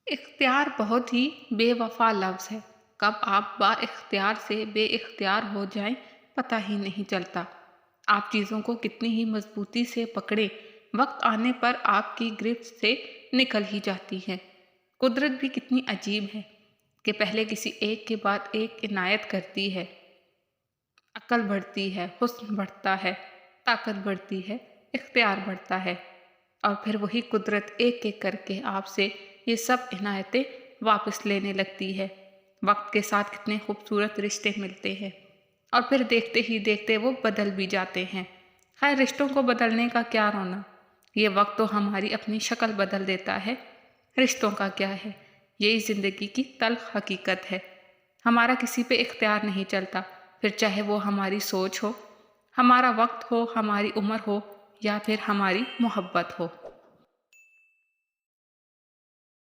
اختیار بہت ہی بے وفا لفظ ہے۔ کب آپ با اختیار سے بے اختیار ہو جائیں پتہ ہی نہیں چلتا۔ آپ چیزوں کو کتنی ہی مضبوطی سے پکڑیں، وقت آنے پر آپ کی گرفت سے نکل ہی جاتی ہے۔ قدرت بھی کتنی عجیب ہے کہ پہلے کسی ایک کے بعد ایک عنایت کرتی ہے، عقل بڑھتی ہے، حسن بڑھتا ہے، طاقت بڑھتی ہے، اختیار بڑھتا ہے، اور پھر وہی قدرت ایک ایک کر کے آپ سے یہ سب عنایتیں واپس لینے لگتی ہے۔ وقت کے ساتھ کتنے خوبصورت رشتے ملتے ہیں اور پھر دیکھتے ہی دیکھتے وہ بدل بھی جاتے ہیں۔ خیر، رشتوں کو بدلنے کا کیا رونا، یہ وقت تو ہماری اپنی شکل بدل دیتا ہے۔ رشتوں کا کیا ہے، یہی زندگی کی تلخ حقیقت ہے۔ ہمارا کسی پہ اختیار نہیں چلتا، پھر چاہے وہ ہماری سوچ ہو، ہمارا وقت ہو، ہماری عمر ہو یا پھر ہماری محبت ہو۔